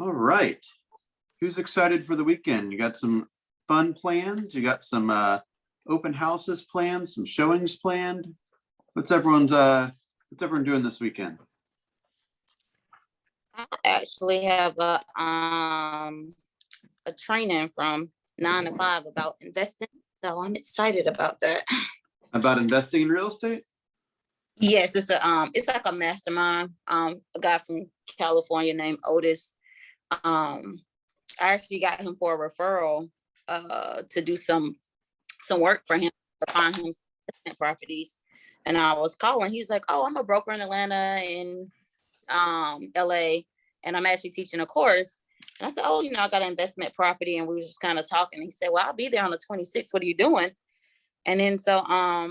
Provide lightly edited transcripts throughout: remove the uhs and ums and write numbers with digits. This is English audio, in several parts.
All right. Who's excited for the weekend? You got some fun plans? You got some open houses planned, some showings planned? What's everyone doing this weekend? I actually have a training from 9 to 5 about investing. So I'm excited about that. About investing in real estate? Yes, it's like a mastermind. A guy from California named Otis. I actually got him for a referral to do some work for him to find him investment properties. And I was calling. He's like, "Oh, I'm a broker in Atlanta and LA, and I'm actually teaching a course." And I said, "Oh, I got an investment property," and we was just kind of talking. He said, "Well, I'll be there on the 26th. What are you doing?" And then so I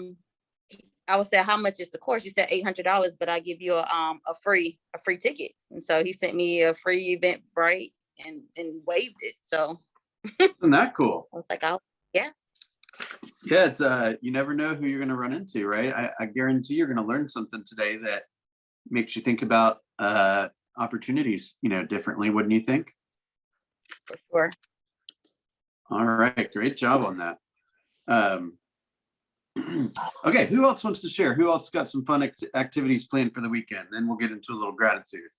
would say, "How much is the course?" He said $800, but I give you a free ticket. And so he sent me a free Eventbrite and waived it. So Isn't that cool? I was like, "Oh, yeah." Yeah, it's you never know who you're going to run into, right? I guarantee you're going to learn something today that makes you think about opportunities, differently. Wouldn't you think? For sure. All right, great job on that. Okay, who else wants to share? Who else got some fun activities planned for the weekend? Then we'll get into a little gratitude.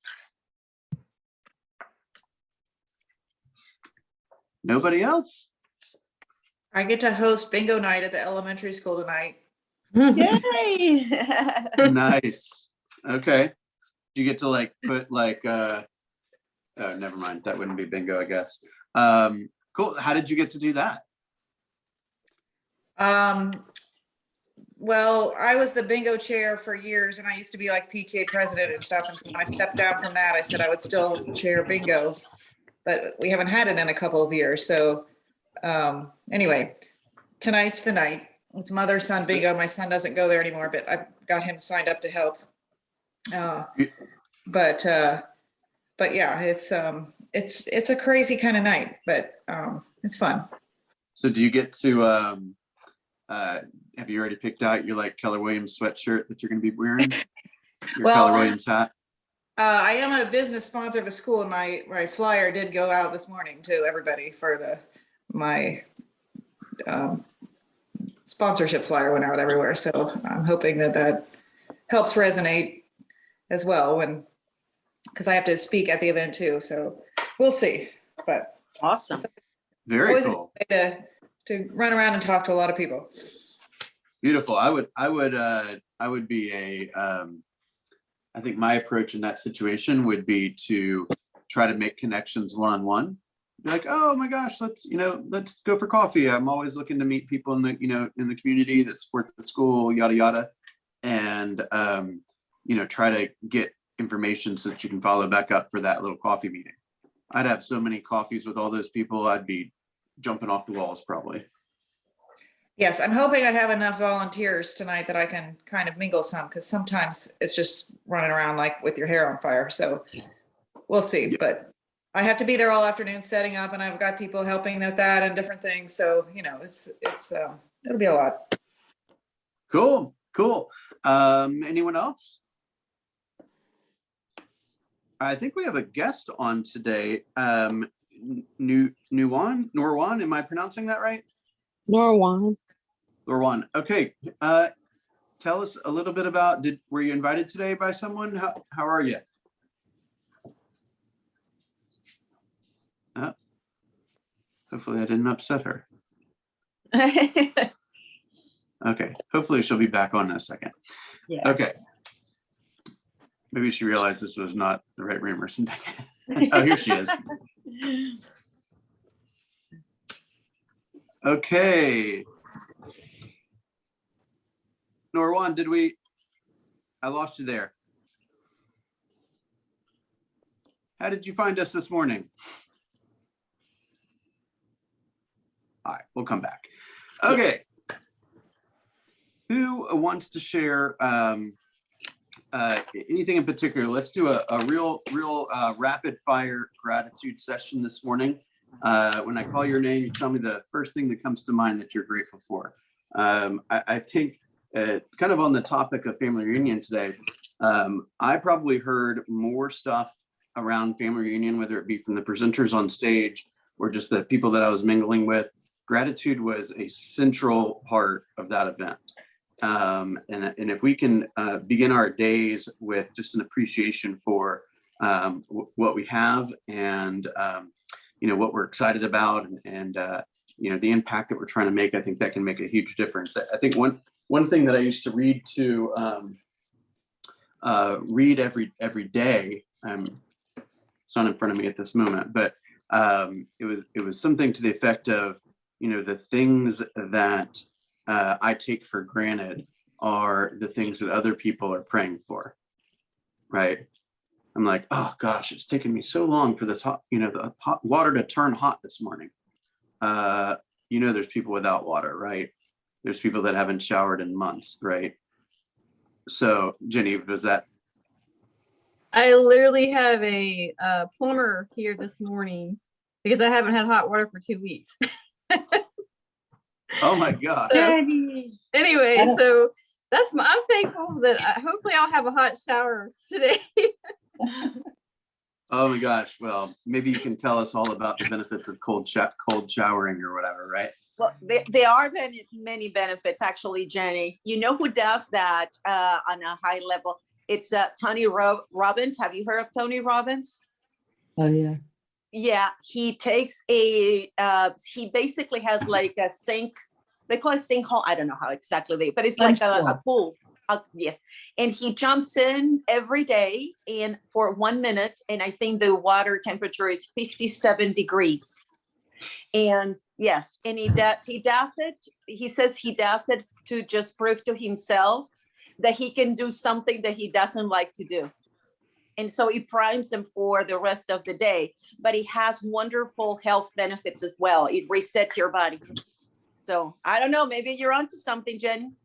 Nobody else? I get to host bingo night at the elementary school tonight. Yay! Nice. Okay. Do you get to put oh, never mind. That wouldn't be bingo, I guess. Cool. How did you get to do that? Well, I was the bingo chair for years, and I used to be like PTA president and stuff. And when I stepped down from that, I said I would still chair bingo, but we haven't had it in a couple of years. So anyway, tonight's the night. It's mother-son bingo. My son doesn't go there anymore, but I've got him signed up to help. But yeah, it's a crazy kind of night, but it's fun. So do you get to have you already picked out your Keller Williams sweatshirt that you're going to be wearing? Your Well, Keller Williams hat? I am a business sponsor of the school, and my flyer did go out this morning to everybody for my sponsorship flyer went out everywhere. So I'm hoping that helps resonate as well, because I have to speak at the event too. So we'll see. But Awesome. Very cool. To run around and talk to a lot of people. Beautiful. I would be I think my approach in that situation would be to try to make connections one-on-one. Be like, "Oh my gosh, let's go for coffee. I'm always looking to meet people in the community that support the school, yada yada," and try to get information so that you can follow back up for that little coffee meeting. I'd have so many coffees with all those people. I'd be jumping off the walls probably. Yes, I'm hoping I have enough volunteers tonight that I can kind of mingle some, because sometimes it's just running around like with your hair on fire. So we'll see. Yeah. But I have to be there all afternoon setting up, and I've got people helping with that and different things. So it'll be a lot. Cool. Anyone else? I think we have a guest on today. Norwan, am I pronouncing that right? Norwan. Okay. Tell us a little bit about, were you invited today by someone? How are you? Hopefully I didn't upset her. Okay. Hopefully she'll be back on in a second. Yeah. Okay. Maybe she realized this was not the right room or something. Oh, here she is. Okay. Norwan, I lost you there. How did you find us this morning? All right, we'll come back. Okay. Yes. Who wants to share anything in particular? Let's do a real rapid fire gratitude session this morning. When I call your name, you tell me the first thing that comes to mind that you're grateful for. I think kind of on the topic of family reunion today, I probably heard more stuff around family reunion, whether it be from the presenters on stage or just the people that I was mingling with. Gratitude was a central part of that event. And if we can begin our days with just an appreciation for what we have and what we're excited about and the impact that we're trying to make, I think that can make a huge difference. I think one thing that I used to read every day. It's not in front of me at this moment, but it was something to the effect of, the things that I take for granted are the things that other people are praying for, right? I'm like, oh gosh, it's taken me so long for this hot, the hot water to turn hot this morning. There's people without water, right? There's people that haven't showered in months, right? So Jenny, was that? I literally have a plumber here this morning because I haven't had hot water for 2 weeks. Oh my God. So, anyway, so I'm thankful that hopefully I'll have a hot shower today. Oh my gosh. Well, maybe you can tell us all about the benefits of cold showering or whatever, right? Well, there are many benefits, actually, Jenny. You know who does that on a high level? It's Tony Robbins. Have you heard of Tony Robbins? Oh, yeah. Yeah, he takes he basically has like a sink. They call it sinkhole. I don't know how exactly but it's like a pool. Yes. And he jumps in every day and for 1 minute. And I think the water temperature is 57 degrees. And yes, and he does it. He says he does it to just prove to himself that he can do something that he doesn't like to do. And so it primes him for the rest of the day, but it has wonderful health benefits as well. It resets your body. So I don't know, maybe you're onto something, Jen.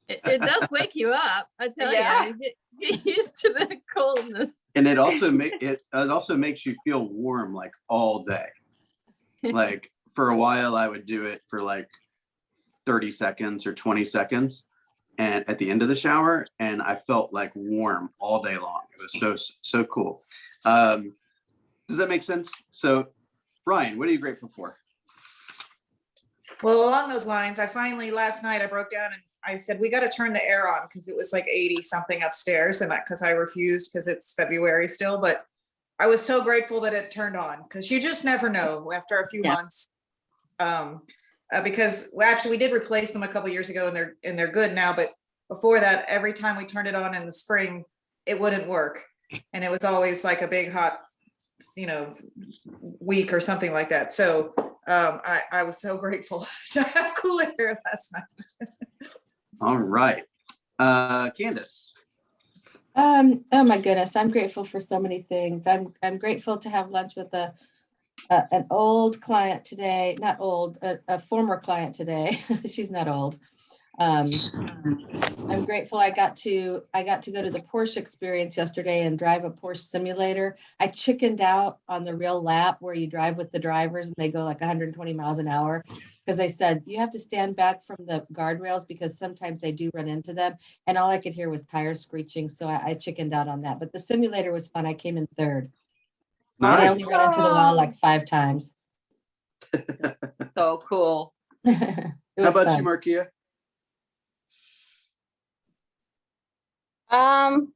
It does wake you up. I tell you, get used to the coldness. And it also makes you feel warm like all day. Like for a while, I would do it for like 30 seconds or 20 seconds. And at the end of the shower, and I felt like warm all day long. It was so cool. Does that make sense? So, Brian, what are you grateful for? Well, along those lines, last night I broke down and I said, we got to turn the air on because it was like 80 something upstairs. And because I refused because it's February still, but I was so grateful that it turned on because you just never know after a few months. Because actually we did replace them a couple years ago and they're good now. But before that, every time we turned it on in the spring, it wouldn't work. And it was always like a big hot, week or something like that. So I was so grateful to have cool air last night. All right. Candace. Oh my goodness, I'm grateful for so many things. I'm grateful to have lunch with an old client today, not old, a former client today. She's not old. I'm grateful I got to go to the Porsche experience yesterday and drive a Porsche simulator. I chickened out on the real lap where you drive with the drivers and they go like 120 miles an hour because they said you have to stand back from the guardrails because sometimes they do run into them. And all I could hear was tires screeching. So I chickened out on that. But the simulator was fun. I came in third. Nice. I only ran into the wall like 5 times. So cool. How How about you, Markia? What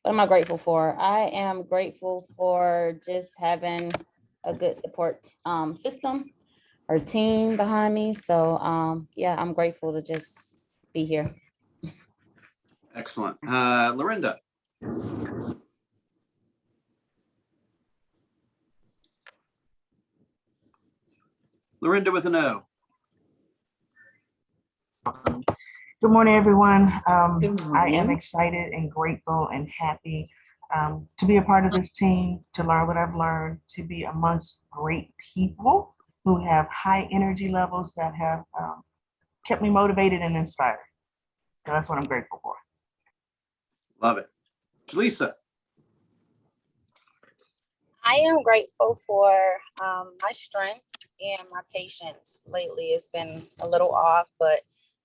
am I grateful for? I am grateful for just having a good support system or team behind me. So yeah, I'm grateful to just be here. Excellent. Lorinda. Lorinda with an O. Good morning, everyone. Good I morning. am excited and grateful and happy to be a part of this team, to learn what I've learned, to be amongst great people who have high energy levels that have kept me motivated and inspired. So that's what I'm grateful for. Love it. Jaleesa. I am grateful for my strength and my patience. Lately, it's been a little off, but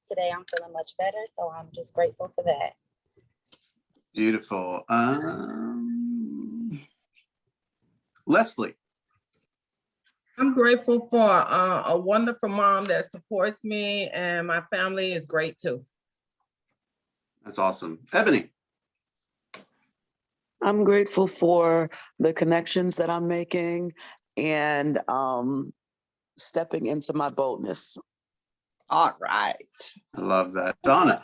today I'm feeling much better. So I'm just grateful for that. Beautiful. Leslie. I'm grateful for a wonderful mom that supports me, and my family is great too. That's awesome. Ebony. I'm grateful for the connections that I'm making and stepping into my boldness. All right. I love that. Donna.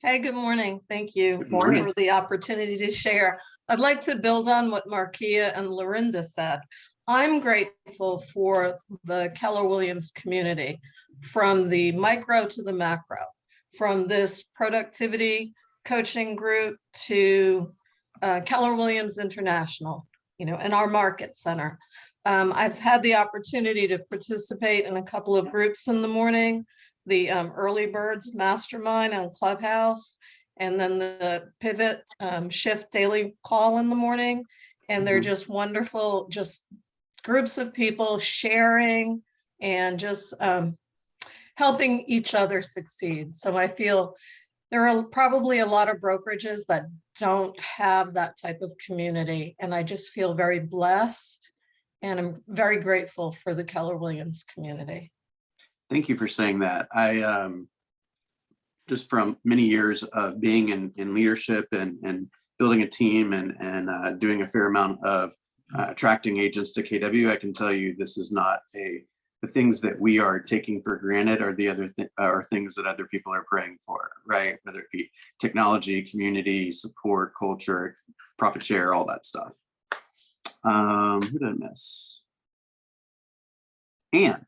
Hey, good morning. Thank you Good morning. for the opportunity to share. I'd like to build on what Markia and Lorinda said. I'm grateful for the Keller Williams community, from the micro to the macro, from this productivity coaching group to Keller Williams International, in our market center. I've had the opportunity to participate in a couple of groups in the morning, the Early Birds Mastermind on Clubhouse, and then the Pivot Shift Daily Call in the morning. And they're just wonderful, just groups of people sharing and just helping each other succeed. So I feel there are probably a lot of brokerages that don't have that type of community. And I just feel very blessed, and I'm very grateful for the Keller Williams community. Thank you for saying that. I just from many years of being in leadership and building a team and doing a fair amount of attracting agents to KW, I can tell you this is not the things that we are taking for granted are the other are things that other people are praying for, right? Whether it be technology, community, support, culture, profit share, all that stuff. Who did I miss? Anne.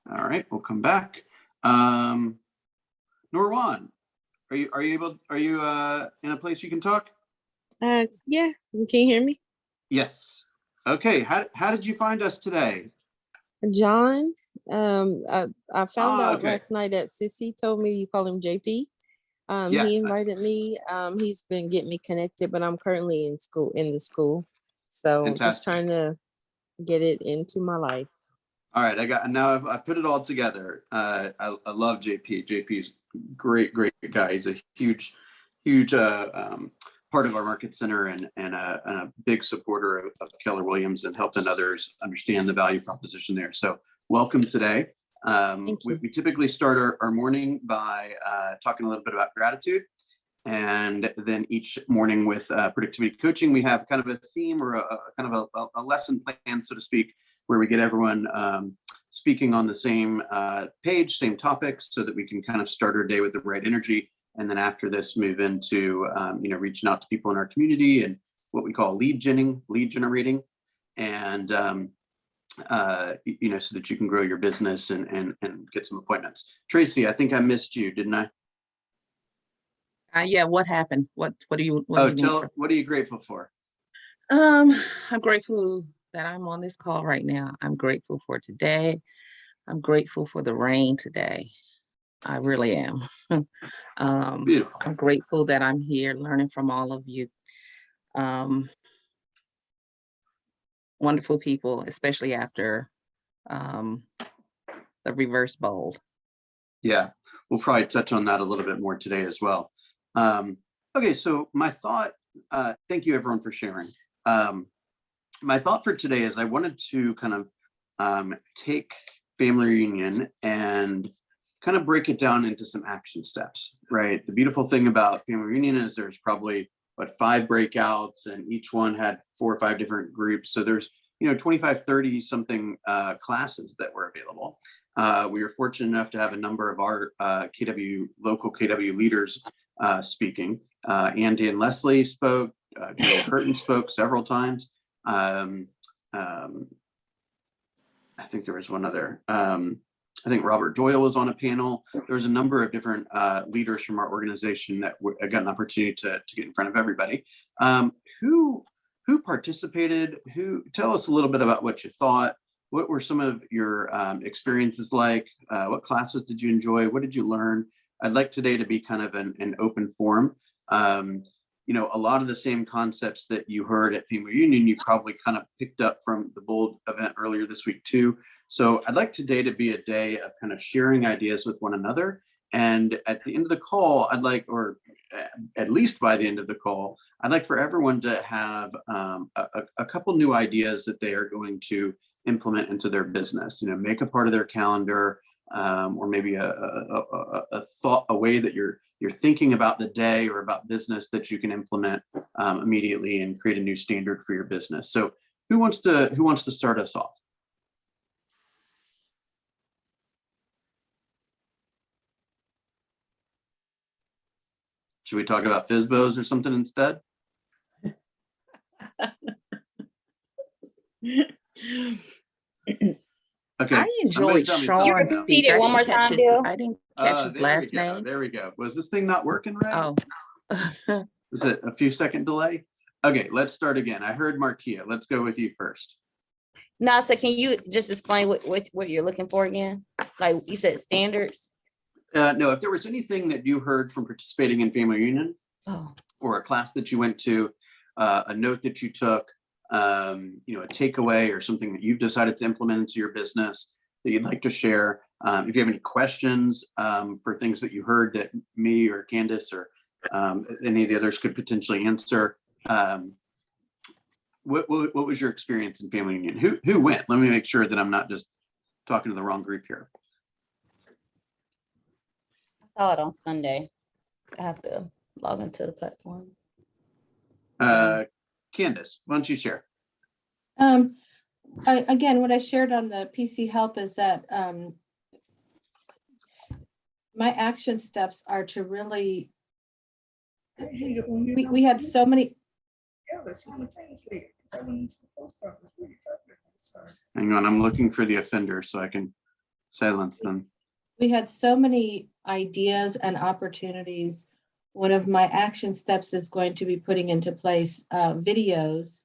All right, we'll come back. Norwan, are you in a place you can talk? Yeah, can you hear me? Yes. Okay, how did you find us today? John, I found out okay. last night that Sissy told me you call him JP. Yeah. He invited me. He's been getting me connected, but I'm currently in the school. So Fantastic. just trying to get it into my life. All right, I put it all together. I love JP. JP's great guy. He's a huge part of our market center and a big supporter of Keller Williams and helping others understand the value proposition there. So welcome today. We typically start our morning by talking a little bit about gratitude. And then each morning with productivity coaching, we have kind of a theme or a kind of a lesson plan, so to speak, where we get everyone speaking on the same page, same topics, so that we can kind of start our day with the right energy. And then after this, move into reaching out to people in our community and what we call lead generating, and so that you can grow your business and get some appointments. Tracy, I think I missed you, didn't I? Yeah, what happened? What do you what are you grateful for? I'm grateful that I'm on this call right now. I'm grateful for today. I'm grateful for the rain today. I really am. I'm grateful that I'm here learning from all of you. Wonderful people, especially after the reverse bold. Yeah, we'll probably touch on that a little bit more today as well. Okay, so my thought, thank you everyone for sharing. My thought for today is I wanted to kind of take family reunion and kind of break it down into some action steps, right? The beautiful thing about family reunion is there's probably 5 breakouts, and each one had 4 or 5 different groups. So there's 25, 30 something classes that were available. We were fortunate enough to have a number of our local KW leaders speaking. Andy and Leslie spoke, Joel Curtin spoke several times. I think there was one other. I think Robert Doyle was on a panel. There was a number of different leaders from our organization that got an opportunity to get in front of everybody. Who participated? Tell us a little bit about what you thought. What were some of your experiences like? What classes did you enjoy? What did you learn? I'd like today to be kind of an open forum. A lot of the same concepts that you heard at Family Reunion, you probably kind of picked up from the Bold event earlier this week too. So I'd like today to be a day of kind of sharing ideas with one another. And at the end of the call, at least by the end of the call, I'd like for everyone to have a couple new ideas that they are going to implement into their business. You know, make a part of their calendar, or maybe a thought, a way that you're thinking about the day or about business that you can implement immediately and create a new standard for your business. So who wants to start us off? Should we talk about FSBOs or something instead? Okay. I somebody enjoyed tell me Sean's something now. speech. Repeat it I one didn't more catch time, his, Bill. I didn't catch his There we last go. name. There we go. Was this thing not working right? Oh. Was it a few second delay? Okay, let's start again. I heard Markia. Let's go with you first. Nasa, can you just explain what you're looking for again? Like you said, standards? No, if there was anything that you heard from participating in family reunion Oh, or a class that you went to, a note that you took, you know, a takeaway or something that you've decided to implement into your business that you'd like to share. If you have any questions for things that you heard that me or Candace or any of the others could potentially answer. What was your experience in family reunion? Who went? Let me make sure that I'm not just talking to the wrong group here. I saw it on Sunday. I have to log into the platform. Candace, why don't you share? Again, what I shared on the PC Help is that my action steps are to really, we had so many. Hang on, I'm looking for the offender so I can silence them. We had so many ideas and opportunities. One of my action steps is going to be putting into place videos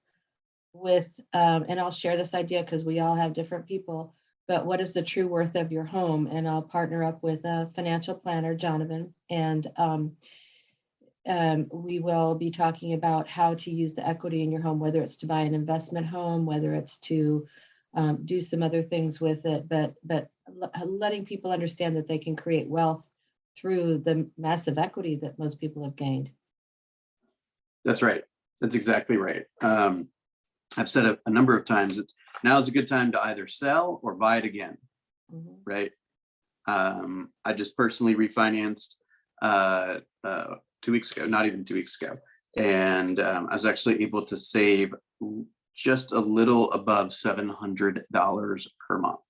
with, and I'll share this idea because we all have different people, but what is the true worth of your home? And I'll partner up with a financial planner, Jonathan, and we will be talking about how to use the equity in your home, whether it's to buy an investment home, whether it's to do some other things with it, but letting people understand that they can create wealth through the massive equity that most people have gained. That's right. That's exactly right. I've said it a number of times. Now is a good time to either sell or buy it again, right? I just personally refinanced 2 weeks ago, not even 2 weeks ago. And I was actually able to save just a little above $700 per month.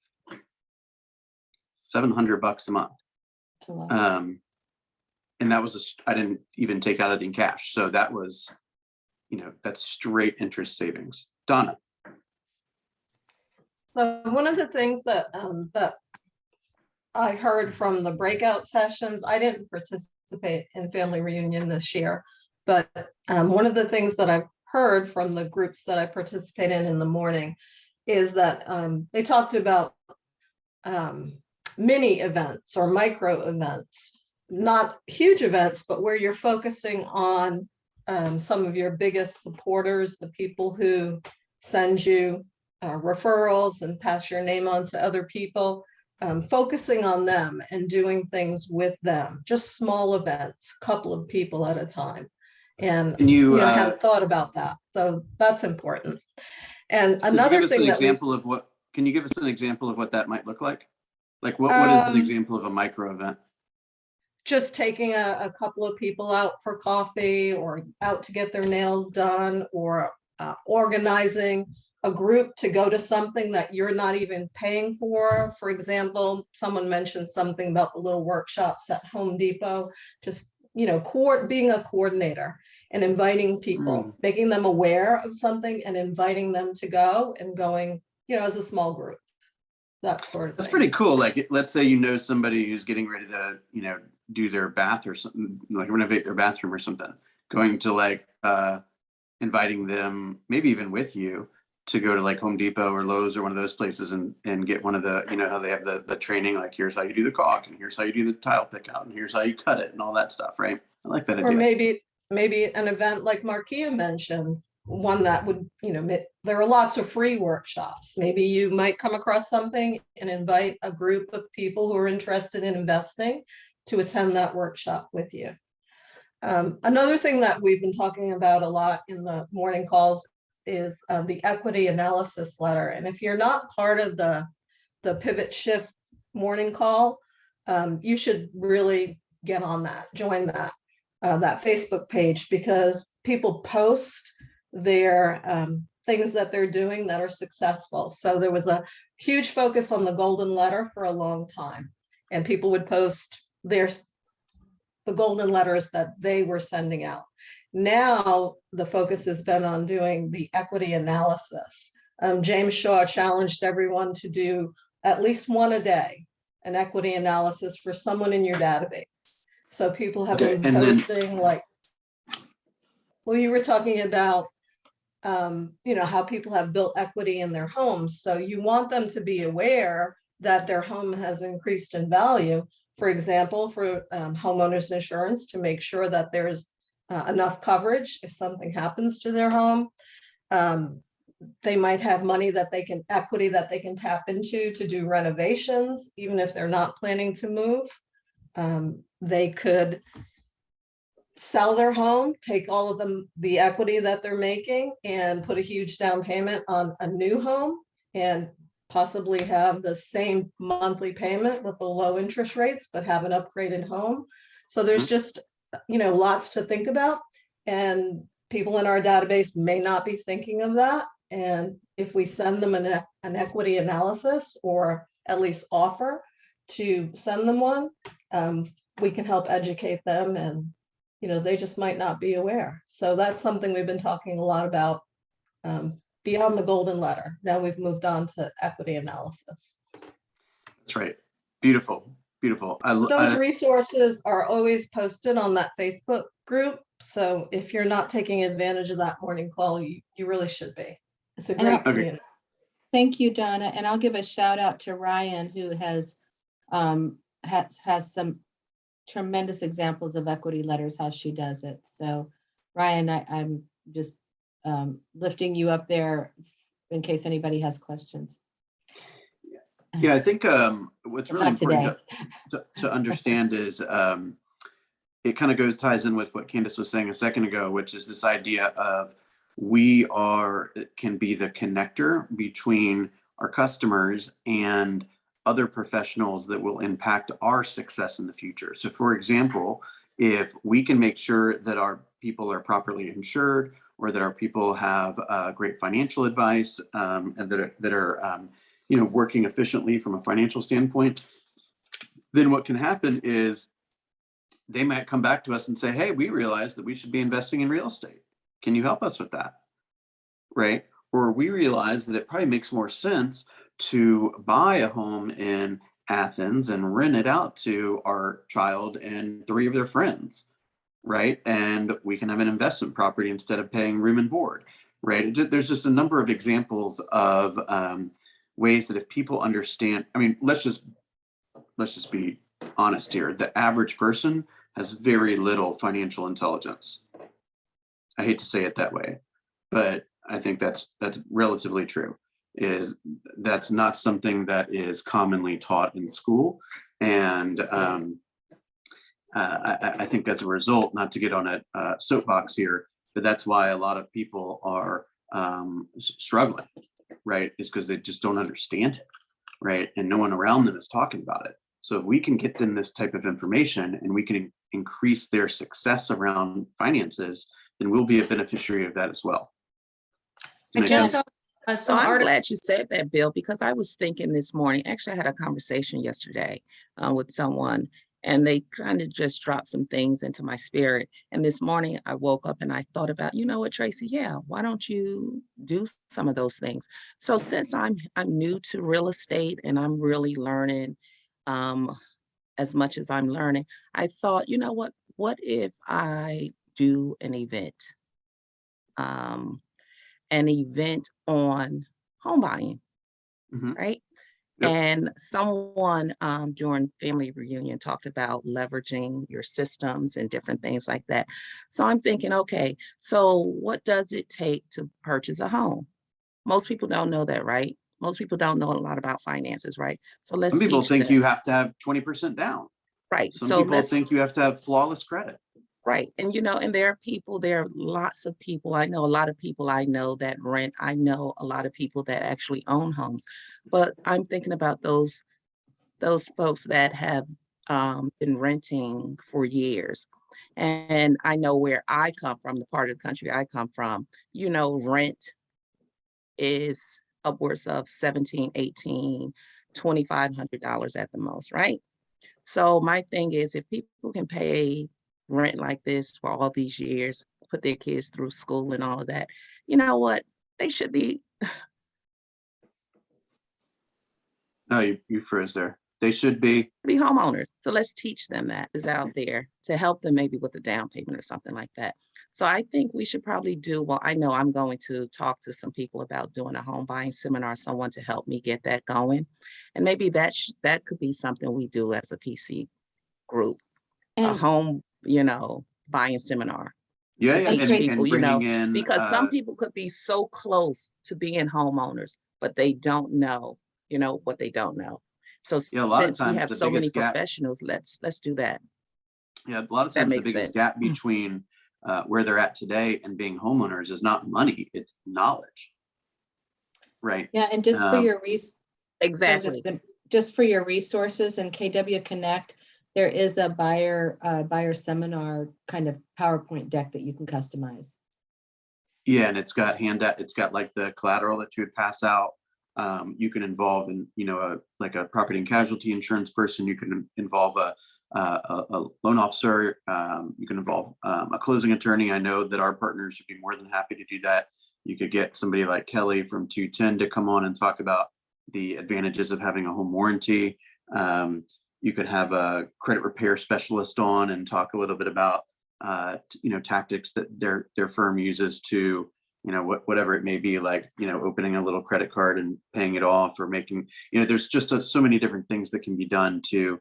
$700 a month. And that was, I didn't even take out any cash. So that was, you know, that's straight interest savings. Donna. So one of the things that that I heard from the breakout sessions, I didn't participate in family reunion this year, but one of the things that I've heard from the groups that I participate in the morning is that they talked about mini events or micro events, not huge events, but where you're focusing on some of your biggest supporters, the people who send you referrals and pass your name on to other people, focusing on them and doing things with them, just small events, couple of people at a time. And you know, I hadn't thought about that. So that's important. And another thing that can you give us an example of what that might look like? Like what is an example of a micro event? Just taking a couple of people out for coffee or out to get their nails done, or organizing a group to go to something that you're not even paying for. For example, someone mentioned something about the little workshops at Home Depot, just, you know, being a coordinator and inviting people, making them aware of something and inviting them to go and going, you know, as a small group. That sort of thing. That's pretty cool. Like, let's say you know somebody who's getting ready to, you know, do their bath or something, like renovate their bathroom or something, going to like inviting them, maybe even with you, to go to like Home Depot or Lowe's or one of those places and get one of the, you know, how they have the training, like here's how you do the caulk and here's how you do the tile pick out and here's how you cut it and all that stuff, right? I like that idea. Or maybe an event like Markia mentioned, one that would, you know, there are lots of free workshops. Maybe you might come across something and invite a group of people who are interested in investing to attend that workshop with you. Another thing that we've been talking about a lot in the morning calls is the equity analysis letter. And if you're not part of the pivot shift morning call, you should really get on that, join that Facebook page, because people post their things that they're doing that are successful. So there was a huge focus on the golden letter for a long time, and people would post the golden letters that they were sending out. Now the focus has been on doing the equity analysis. James Shaw challenged everyone to do at least one a day, an equity analysis for someone in your database. So people have Okay, been and then- posting like, well, you were talking about, how people have built equity in their homes. So you want them to be aware that their home has increased in value. For example, for homeowners insurance, to make sure that there's enough coverage if something happens to their home. They might have money equity that they can tap into to do renovations, even if they're not planning to move. They could sell their home, take all of the equity that they're making and put a huge down payment on a new home, and possibly have the same monthly payment with the low interest rates, but have an upgraded home. So there's just, lots to think about, and people in our database may not be thinking of that. And if we send them an equity analysis, or at least offer to send them one, we can help educate them, and they just might not be aware. So that's something we've been talking a lot about, beyond the golden letter. Now we've moved on to equity analysis. That's right. Beautiful, beautiful. Those resources are always posted on that Facebook group. So if you're not taking advantage of that morning call, you really should be. It's a great community. Thank you, Donna. And I'll give a shout out to Ryan, who has some tremendous examples of equity letters, how she does it. So Ryan, I'm just lifting you up there in case anybody has questions. Yeah, I think what's really important to understand is it kind of ties in with what Candace was saying a second ago, which is this idea of can be the connector between our customers and other professionals that will impact our success in the future. So for example, if we can make sure that our people are properly insured, or that our people have great financial advice, and that are working efficiently from a financial standpoint, then what can happen is they might come back to us and say, hey, we realize that we should be investing in real estate. Can you help us with that? Right? Or we realize that it probably makes more sense to buy a home in Athens and rent it out to our child and 3 of their friends, right? And we can have an investment property instead of paying room and board, right? There's just a number of examples of ways that if people understand, I mean, let's just be honest here. The average person has very little financial intelligence. I hate to say it that way, but I think that's relatively true. That's not something that is commonly taught in school. And I think as a result, not to get on a soapbox here, but that's why a lot of people are struggling, right? Is because they just don't understand it, right? And no one around them is talking about it. So if we can get them this type of information and we can increase their success around finances, then we'll be a beneficiary of that as well. I'm glad you said that, Bill, because I was thinking this morning, actually I had a conversation yesterday with someone, and they kind of just dropped some things into my spirit. And this morning I woke up and I thought about, you know what, Tracy, yeah, why don't you do some of those things? So since I'm new to real estate and I'm really learning as much as I'm learning, I thought, you know what if I do an event on home buying, right? Yep. And someone during family reunion talked about leveraging your systems and different things like that. So I'm thinking, okay, so what does it take to purchase a home? Most people don't know that, right? Most people don't know a lot about finances, right? So let's Some people teach think them. you have to have 20% down. Right. Some people think you have to have flawless credit. Right. And and there are lots of people. I know a lot of people I know that rent. I know a lot of people that actually own homes. But I'm thinking about those folks that have been renting for years. And I know where I come from, the part of the country I come from, rent is upwards of 17, 18, $2,500 at the most, right? So my thing is, if people can pay rent like this for all these years, put their kids through school and all of that, you know what? They should No, you froze there. They should be. be homeowners. So let's teach them that is out there to help them maybe with a down payment or something like that. So I think we should probably well, I know I'm going to talk to some people about doing a home buying seminar, someone to help me get that going. And maybe that could be something we do as a PC group, a And home, buying seminar Yeah, to yeah, teach great. people, and bringing in, because some people could be so close to being homeowners, but they don't know, what they don't know. So yeah, a lot of since we times have the so many biggest gap, professionals, let's do that. yeah, a lot of That times the makes biggest sense. gap between where they're at today and being homeowners is not money, it's knowledge, right? Yeah, and just for Um, your Exactly. just for your resources and KW Connect, there is a buyer seminar kind of PowerPoint deck that you can customize. Yeah, and it's got it's got like the collateral that you would pass out. You can involve in, like a property and casualty insurance person. You can involve a loan officer. You can involve a closing attorney. I know that our partners would be more than happy to do that. You could get somebody like Kelly from 210 to come on and talk about the advantages of having a home warranty. You could have a credit repair specialist on and talk a little bit about tactics that their firm uses to, whatever it may be, like, opening a little credit card and paying it off, or making, there's just so many different things that can be done to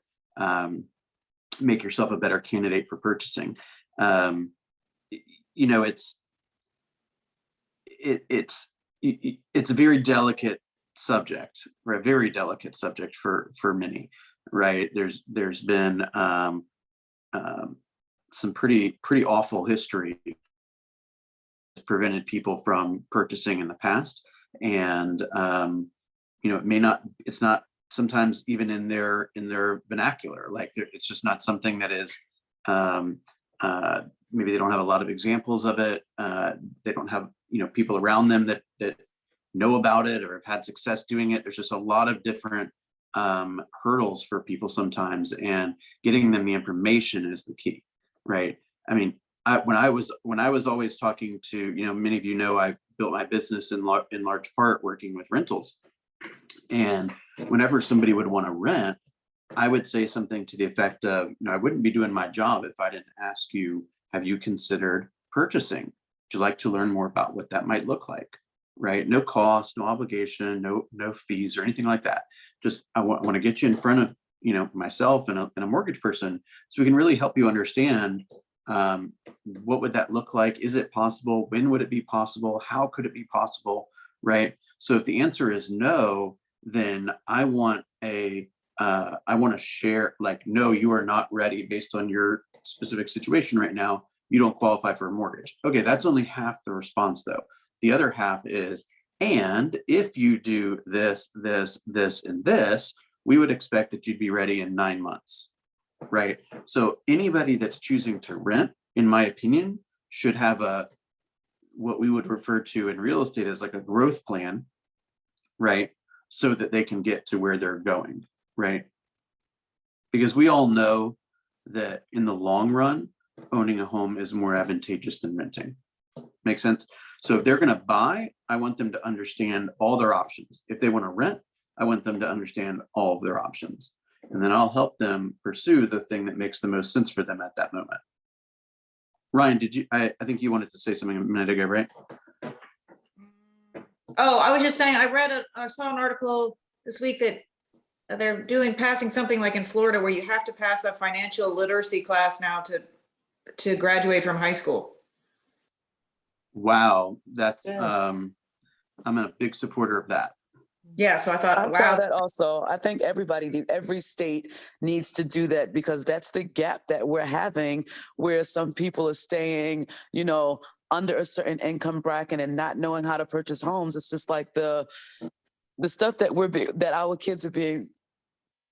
make yourself a better candidate for purchasing. It's a very delicate subject, or a very delicate subject for many, right? There's been some pretty awful history that's prevented people from purchasing in the past. And it's not sometimes even in their vernacular, like it's just not something that is, maybe they don't have a lot of examples of it. They don't have, people around them that know about it or have had success doing it. There's just a lot of different hurdles for people sometimes, and getting them the information is the key, right? I mean, when I was always talking to, many of I built my business in large part working with rentals, and whenever somebody would want to rent, I would say something to the effect of, I wouldn't be doing my job if I didn't ask you, have you considered purchasing? Would you like to learn more about what that might look like? Right? No cost, no obligation, no fees or anything like that. Just I want to get you in front of, myself and a mortgage person, so we can really help you understand what would that look like? Is it possible? When would it be possible? How could it be possible? Right? So if the answer is no, then I want to share, like, no, you are not ready based on your specific situation right now. You don't qualify for a mortgage. Okay, that's only half the response though. The other half is, and if you do this, this, this, and this, we would expect that you'd be ready in 9 months, right? So anybody that's choosing to rent, in my opinion, should have what we would refer to in real estate as like a growth plan, right? So that they can get to where they're going, right? Because we all know that in the long run, owning a home is more advantageous than renting. Make sense? So if they're going to buy, I want them to understand all their options. If they want to rent, I want them to understand all of their options. And then I'll help them pursue the thing that makes the most sense for them at that moment. Ryan, I think you wanted to say something a minute ago, right? Oh, I was just saying, I saw an article this week that they're passing something like in Florida where you have to pass a financial literacy class now to graduate from high school. Wow, that's Yeah. I'm a big supporter of that. Yeah, so I I thought, saw wow, that also. I think every state needs to do that, because that's the gap that we're having, where some people are staying, under a certain income bracket and not knowing how to purchase homes. It's just like the stuff that our kids are being,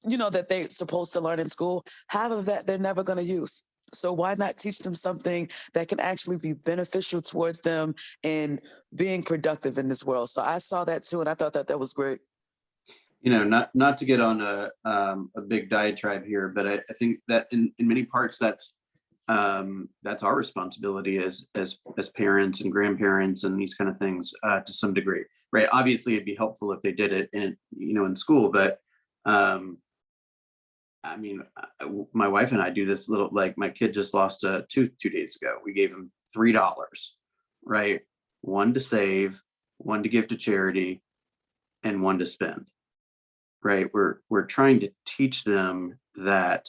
that they're supposed to learn in school. Half of that they're never going to use. So why not teach them something that can actually be beneficial towards them in being productive in this world? So I saw that too, and I thought that was great. Not to get on a big diatribe here, but I think that in many parts that's our responsibility as parents and grandparents and these kind of things, to some degree, right? Obviously, it'd be helpful if they did it in school, but I mean, my wife and I do this little, like, my kid just lost a tooth 2 days ago. We gave him $3, right? One to save, one to give to charity, and one to spend. Right? We're trying to teach them that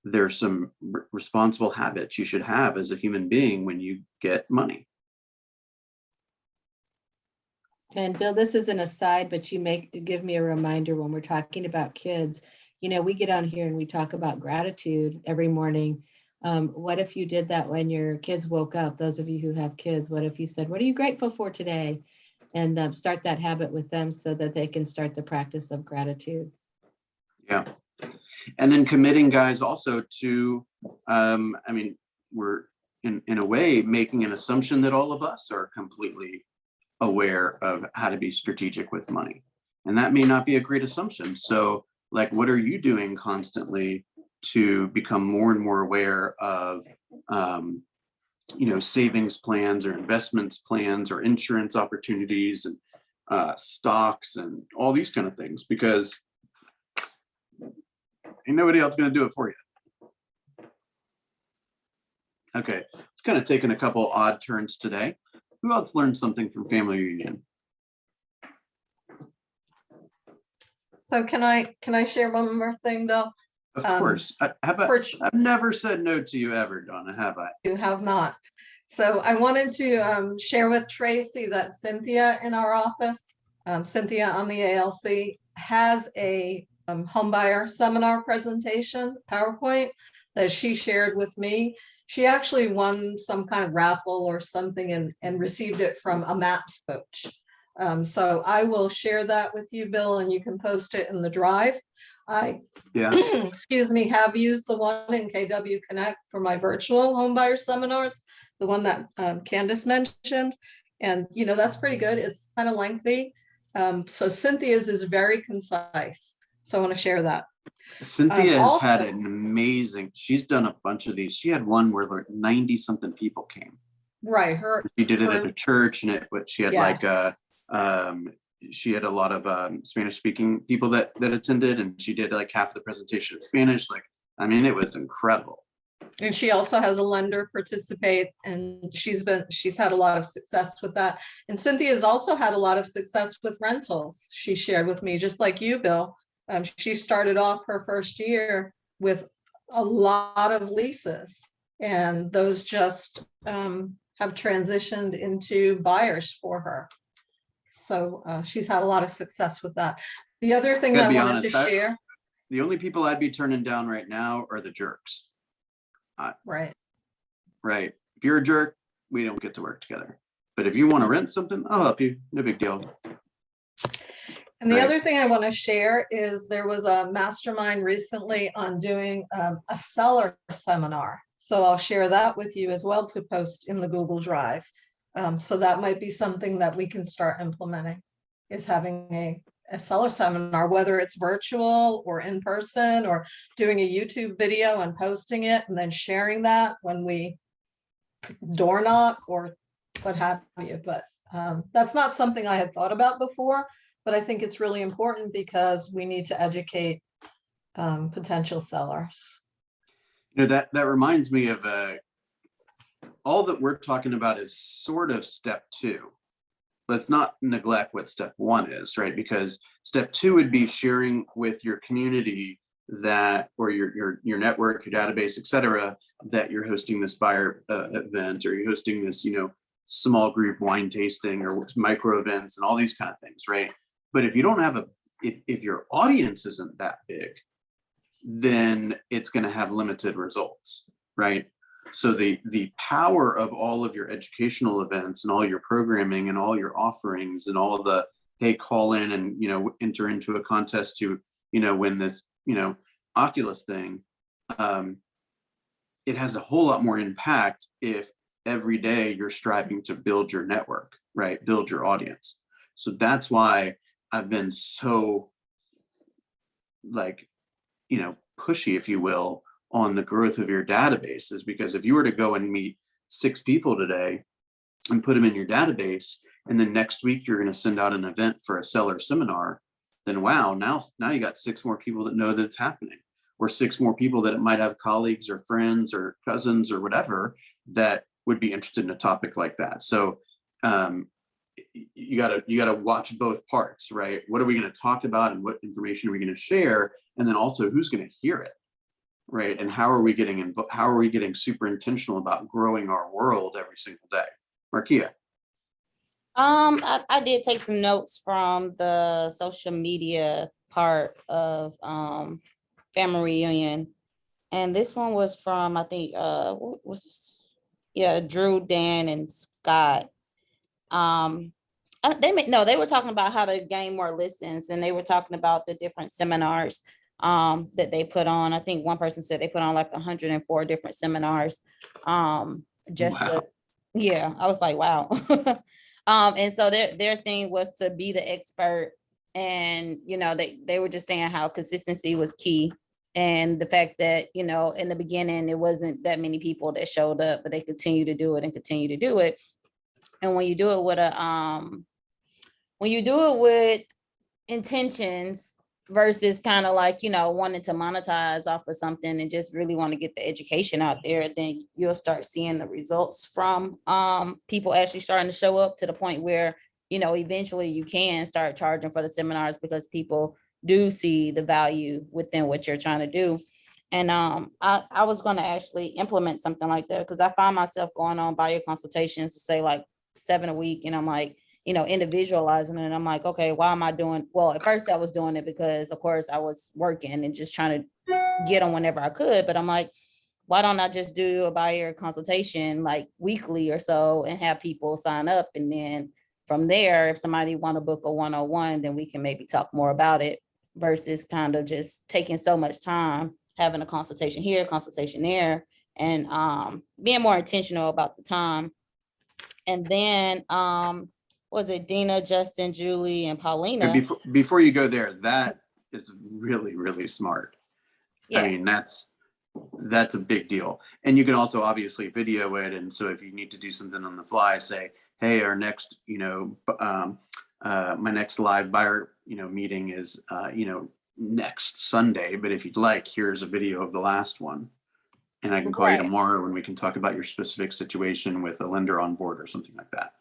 there's some responsible habits you should have as a human being when you get money. And Bill, this is an aside, but you give me a reminder when we're talking about kids. We get on here and we talk about gratitude every morning. What if you did that when your kids woke up? Those of you who have kids, what if you said, "What are you grateful for today?" And start that habit with them so that they can start the practice of gratitude. Yeah. And then committing, guys, also to, we're in a way making an assumption that all of us are completely aware of how to be strategic with money. And that may not be a great assumption. So, like, what are you doing constantly to become more and more aware of, savings plans or investments plans or insurance opportunities and stocks and all these kind of things, because ain't nobody else going to do it for you. Okay, it's kind of taken a couple odd turns today. Who else learned something from family reunion? So can I share one more thing, Bill? Of course. I've never said no to you ever, Donna, have I? You have not. So I wanted to share with Tracy that Cynthia in our office, Cynthia on the ALC, has a homebuyer seminar presentation, PowerPoint, that she shared with me. She actually won some kind of raffle or something and received it from a MAPS coach. So I will share that with you, Bill, and you can post it in the drive. I, excuse me, have used the one in KW Connect for my virtual homebuyer seminars, the one that Candace mentioned. And, that's pretty good. It's kind of lengthy. So Cynthia's is very concise. So I want to share that. Cynthia has had an amazing, she's done a bunch of these. She had one where like 90 something people came. Right. She did it at a church, and she had she had a lot of Spanish speaking people that attended, and she did like half the presentation in Spanish. It was incredible. And she also has a lender participate, and she's had a lot of success with that. And Cynthia's also had a lot of success with rentals. She shared with me, just like you, Bill. She started off her first year with a lot of leases, and those just have transitioned into buyers for her. So she's had a lot of success with that. The other thing that I wanted to share. The only people I'd be turning down right now are the jerks. Right. Right. If you're a jerk, we don't get to work together. But if you want to rent something, I'll help you. No big deal. And the other thing I want to share is there was a mastermind recently on doing a seller seminar. So I'll share that with you as well to post in the Google Drive. So that might be something that we can start implementing, is having a seller seminar, whether it's virtual or in person, or doing a YouTube video and posting it and then sharing that when we door knock or what have you. But that's not something I had thought about before, but I think it's really important because we need to educate potential sellers. That reminds me of all that we're talking about is sort of step 2. Let's not neglect what step 1 is, right? Because step 2 would be sharing with your community that, or your network, your database, et cetera, that you're hosting this buyer event, or you're hosting this, small group wine tasting or micro events and all these kind of things, right? But if you don't have if your audience isn't that big, then it's going to have limited results, right? So the power of all of your educational events and all your programming and all your offerings and all the, hey, call in and, you know, enter into a contest to, you know, win this, you know, Oculus thing. It has a whole lot more impact if every day you're striving to build your network, right? Build your audience. So that's why I've been so, like, you know, pushy, if you will, on the growth of your databases, because if you were to go and meet 6 people today and put them in your database, and then next week you're going to send out an event for a seller seminar, then wow, now you got 6 more people that know that it's happening, or 6 more people that it might have colleagues or friends or cousins or whatever that would be interested in a topic like that. So you gotta watch both parts, right? What are we going to talk about, and what information are we going to share, and then also who's going to hear it, right? And how are we getting super intentional about growing our world every single day? Markia. I did take some notes from the social media part of family reunion, and this one was from, I think, what was this? Yeah, Drew, Dan, and Scott. They were talking about how to gain more listens, and they were talking about the different seminars that they put on. I think one person said they put on like 104 different seminars. Just Wow. yeah, I was like, wow. And so their thing was to be the expert, and you know, they were just saying how consistency was key, and the fact that, you know, in the beginning it wasn't that many people that showed up, but they continue to do it and continue to do it. And when you do it with intentions versus kind of like, you know, wanting to monetize off of something and just really want to get the education out there, then you'll start seeing the results from people actually starting to show up, to the point where, you know, eventually you can start charging for the seminars because people do see the value within what you're trying to do. And I was going to actually implement something like that, because I find myself going on buyer consultations to say like 7 a week, and I'm like, you know, individualizing it. And I'm like, okay, why am I doing? Well, at first I was doing it because of course I was working and just trying to get them whenever I could. But I'm like, why don't I just do a buyer consultation like weekly or so and have people sign up? And then from there, if somebody want to book a 101, then we can maybe talk more about it, versus kind of just taking so much time, having a consultation here, consultation there, and being more intentional about the time. And then was it Dina, Justin, Julie, and Paulina? And before you go there, that is really, really smart. Yeah. I mean, that's a big deal. And you can also obviously video it. And so if you need to do something on the fly, say, hey, our next, you know, my next live buyer, you know, meeting is, you know, next Sunday. But if you'd like, here's a video of the last one. And I can call you tomorrow when we can talk about your specific situation with a lender on board or something like that.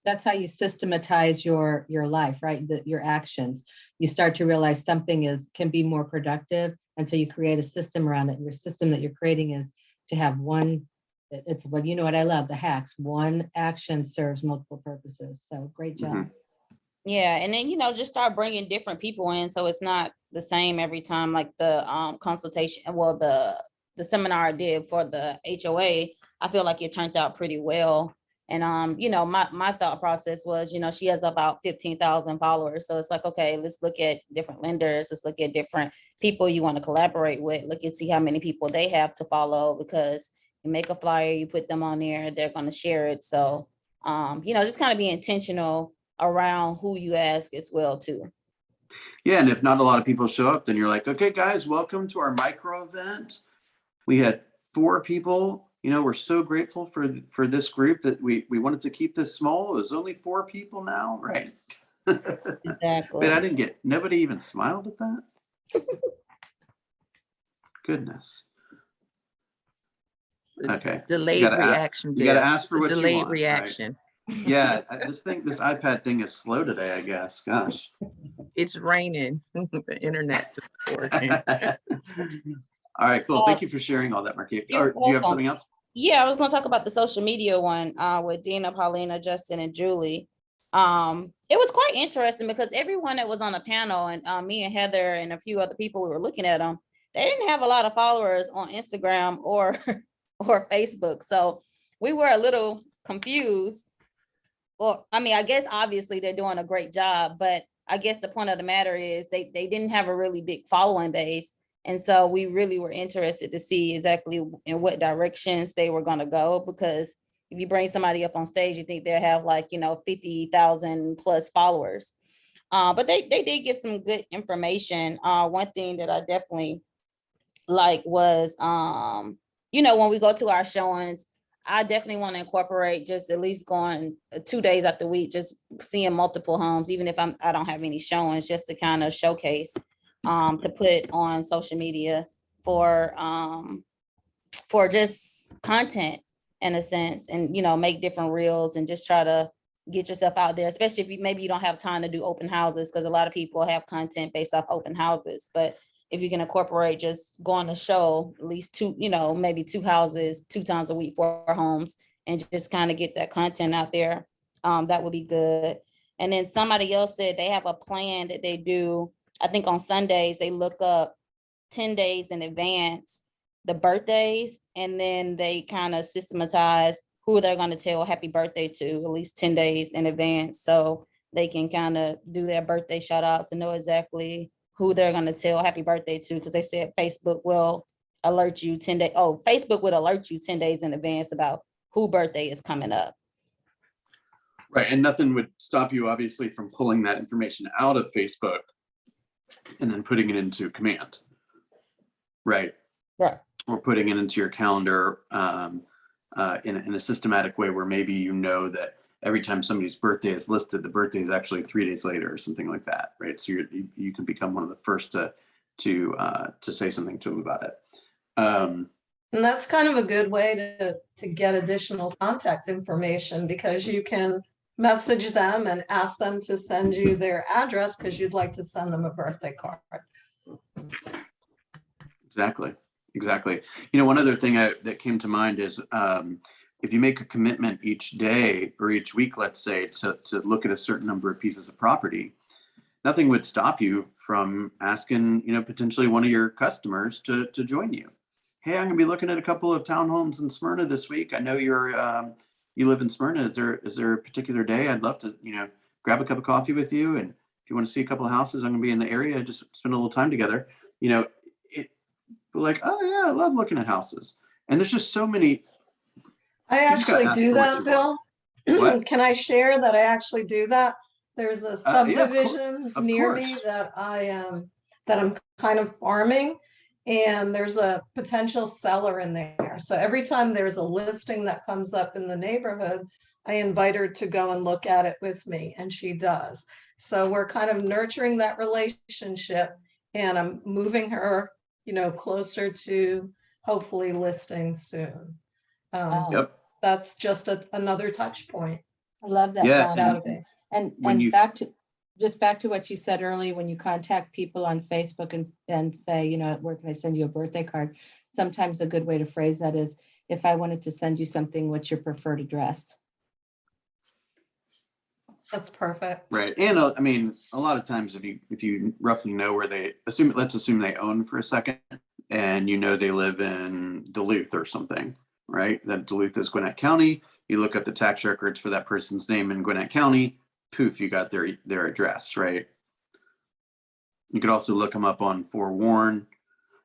That's how you systematize your life, right? Your actions. You start to realize something can be more productive. And so you create a system around it. And your system that you're creating is to have one, it's what, you know what I love, the hacks. One action serves multiple purposes. So great job. Mm-hmm. Yeah. And then, you know, just start bringing different people in, so it's not the same every time. Like the consultation, well, the seminar I did for the HOA, I feel like it turned out pretty well. And you know, my thought process was, you know, she has about 15,000 followers. So it's like, okay, let's look at different lenders, let's look at different people you want to collaborate with, look and see how many people they have to follow, because you make a flyer, you put them on there, they're going to share it. So you know, just kind of be intentional around who you ask as well too. Yeah, and if not a lot of people show up, then you're like, okay, guys, welcome to our micro event. We had 4 people. You know, we're so grateful for this group that we wanted to keep this small. It was only 4 people now, right? Exactly. But nobody even smiled at that. Goodness. Okay. Delayed reaction. You got to ask for what you delayed want. reaction. Right? Yeah, this iPad thing is slow today, I guess. Gosh. It's raining. The internet's working. All right, cool. Thank you for sharing all that, Marquis. Do you have something else? Yeah, I was going to talk about the social media one with Dina, Paulina, Justin, and Julie. it was quite interesting because everyone that was on the panel and me and Heather and a few other people, we were looking at them, they didn't have a lot of followers on Instagram or or Facebook. So we were a little confused. Well, I mean, I guess obviously they're doing a great job, but I guess the point of the matter is they didn't have a really big following base. And so we really were interested to see exactly in what directions they were going to go, because if you bring somebody up on stage, you think they'll have like, 50,000 plus followers. But they did give some good information. One thing that I definitely like was, when we go to our showings, I definitely want to incorporate just at least going 2 days out the week, just seeing multiple homes, even if I don't have any showings, just to kind of showcase, to put on social media for just content in a sense, and make different reels and just try to get yourself out there, especially if maybe you don't have time to do open houses, because a lot of people have content based off open houses. But if you can incorporate just going to show at least two, maybe 2 houses 2 times a week, 4 homes, and just kind of get that content out there, that would be good. And then somebody else said they have a plan that they do. I think on Sundays, they look up 10 days in advance the birthdays, and then they kind of systematize who they're going to tell happy birthday to at least 10 days in advance, so they can kind of do their birthday shout outs and know exactly who they're going to tell happy birthday to, because they said Facebook will alert you 10 days. Oh, Facebook would alert you 10 days in advance about who birthday is coming up. Right. And nothing would stop you, obviously, from pulling that information out of Facebook and then putting it into Command. Right. Right. Or putting it into your calendar in a systematic way where maybe that every time somebody's birthday is listed, the birthday is actually 3 days later or something like that, right? So you can become one of the first to say something to them about it. And that's kind of a good way to get additional contact information, because you can message them and ask them to send you their address because you'd like to send them a birthday card. Exactly. One other thing that came to mind is if you make a commitment each day or each week, let's say, to look at a certain number of pieces of property, nothing would stop you from asking, potentially one of your customers to join you. Hey, I'm going to be looking at a couple of townhomes in Smyrna this week. I know you live in Smyrna. Is there a particular day I'd love to, grab a cup of coffee with you? And if you want to see a couple of houses, I'm going to be in the area. Just spend a little time together. We're like, oh yeah, I love looking at houses. And there's just so many. I actually do that, Bill. What? Can I share that I actually do that? There's a subdivision near me that I'm kind of farming, and there's a potential seller in there. So every time there's a listing that comes up in the neighborhood, I invite her to go and look at it with me, and she does. So we're kind of nurturing that relationship, and I'm moving her, closer to hopefully listing soon. Yep. That's just another touch point. I love that. Yeah, database. And back to what you said earlier, when you contact people on Facebook and say, where can I send you a birthday card? Sometimes a good way to phrase that is, if I wanted to send you something, what's your preferred address? That's perfect. Right. And I mean, a lot of times if you roughly know where let's assume they own for a second, and they live in Duluth or something, right? That Duluth is Gwinnett County. You look up the tax records for that person's name in Gwinnett County, poof, you got their address, right? You could also look them up on Forewarn.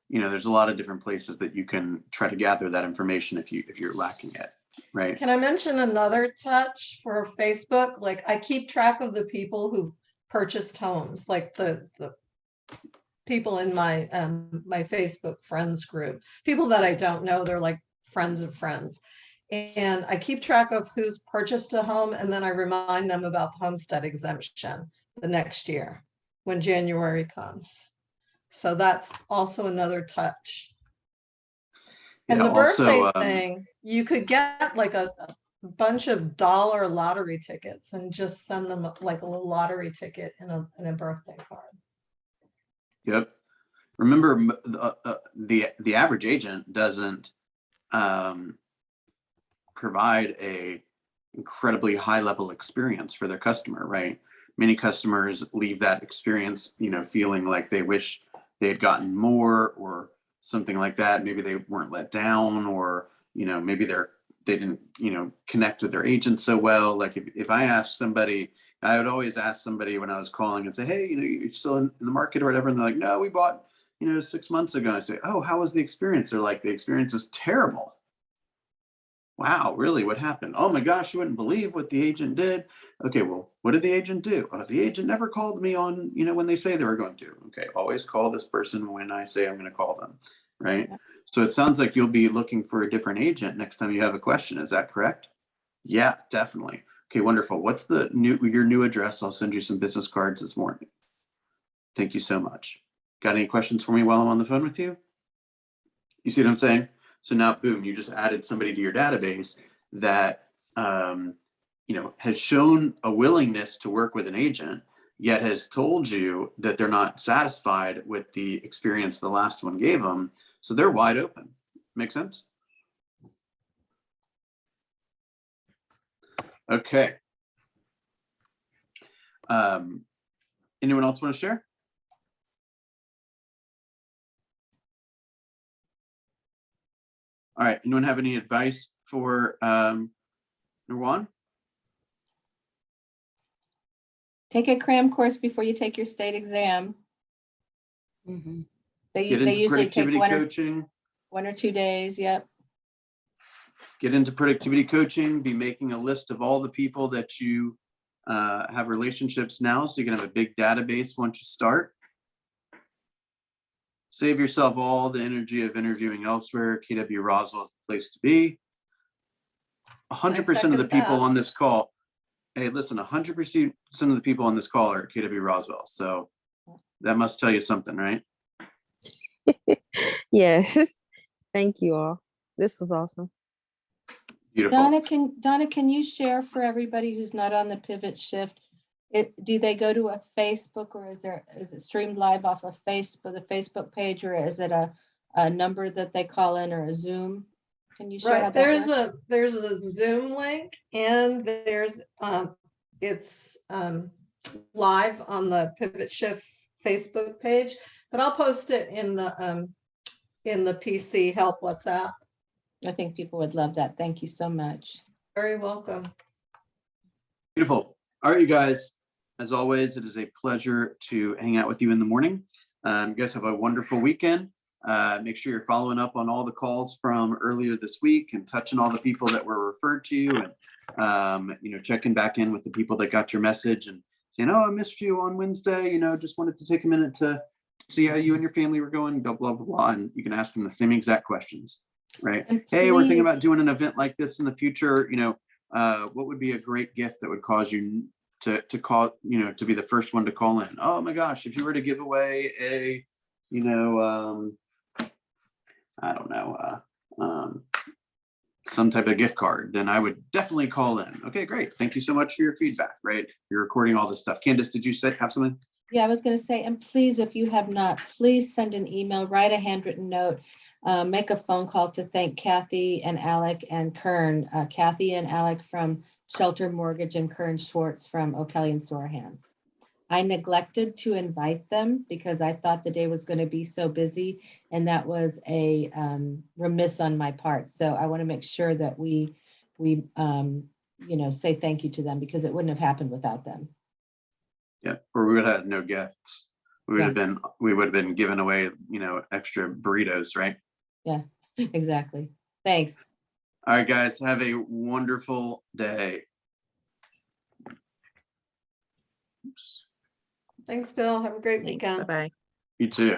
There's a lot of different places that you can try to gather that information if you're lacking it. Right. Can I mention another touch for Facebook? Like, I keep track of the people who purchased homes, like the people in my my Facebook friends group, people that I don't know, they're like friends of friends. And I keep track of who's purchased a home, and then I remind them about the homestead exemption the next year when January comes. So that's also another touch. And the birthday thing, you could get like a bunch of dollar lottery tickets and just send them like a little lottery ticket in a birthday card. Yep. Remember, the average agent doesn't provide a incredibly high level experience for their customer, right? Many customers leave that experience, feeling like they wish they had gotten more or something like that. Maybe they weren't let down, or, maybe they didn't, connect with their agent so well. Like if I asked somebody, I would always ask somebody when I was calling and say, hey, you're still in the market or whatever. And they're like, no, we bought, 6 months ago. And I say, oh, how was the experience? They're like, the experience was terrible. Wow, really? What happened? Oh my gosh, you wouldn't believe what the agent did. Okay, well, what did the agent do? Oh, the agent never called me on, when they say they were going to. Okay, always call this person when I say I'm going to call them, right? So it sounds like you'll be looking for a different agent next time you have a question. Is that correct? Yeah, definitely. Okay, wonderful. What's your new address? I'll send you some business cards this morning. Thank you so much. Got any questions for me while I'm on the phone with you? You see what I'm saying? So now, boom, you just added somebody to your database that, has shown a willingness to work with an agent, yet has told you that they're not satisfied with the experience the last one gave them. So they're wide open. Make sense? Okay. Anyone else want to share? All right. Anyone have any advice for Nirwan? Take a cram course before you take your state exam. Mhm. They Get into usually take productivity coaching. 1 or 2 days. Yep. Get into productivity coaching. Be making a list of all the people that you have relationships now, so you can have a big database once you start. Save yourself all the energy of interviewing elsewhere. KW Roswell is the place to be. 100% of the people on this call. Hey, listen, 100% of the people on this call are at KW Roswell. So that must tell you something, right? Yes. Thank you all. This was awesome. Beautiful. Donna, can you share for everybody who's not on the Pivot Shift? Do they go to a Facebook, or is it streamed live off of the Facebook page, or is it a number that they call in, or a Zoom? Can you share how Right, that works? there's a Zoom link, and it's live on the Pivot Shift Facebook page, but I'll post it in the PC help WhatsApp. I think people would love that. Thank you so much. Very welcome. Beautiful. All right, you guys. As always, it is a pleasure to hang out with you in the morning. You guys have a wonderful weekend. Make sure you're following up on all the calls from earlier this week and touching all the people that were referred to you, and checking back in with the people that got your message and saying, oh, I missed you on Wednesday. Just wanted to take a minute to see how you and your family were going, blah, blah, blah, blah. And you can ask them the same exact questions, right? Hey, we're thinking about doing an event like this in the future. What would be a great gift that would cause you to call, to be the first one to call in? Oh my gosh, if you were to give away a, I don't know, some type of gift card, then I would definitely call in. Okay, great. Thank you so much for your feedback, right? You're recording all this stuff. Candace, did you have something? Yeah, I was going to say, and please, if you have not, please send an email, write a handwritten note, make a phone call to thank Kathy and Alec and Kern. Kathy and Alec from Shelter Mortgage and Kern Schwartz from O'Kelly and Sorahan. I neglected to invite them because I thought the day was going to be so busy, and that was a remiss on my part. So I want to make sure that we say thank you to them, because it wouldn't have happened without them. Yeah, or we would have had no gifts. We would have been giving away, extra burritos, right? Yeah, exactly. Thanks. All right, guys, have a wonderful day. Oops. Thanks, Bill. Have a great weekend. Bye-bye. You too.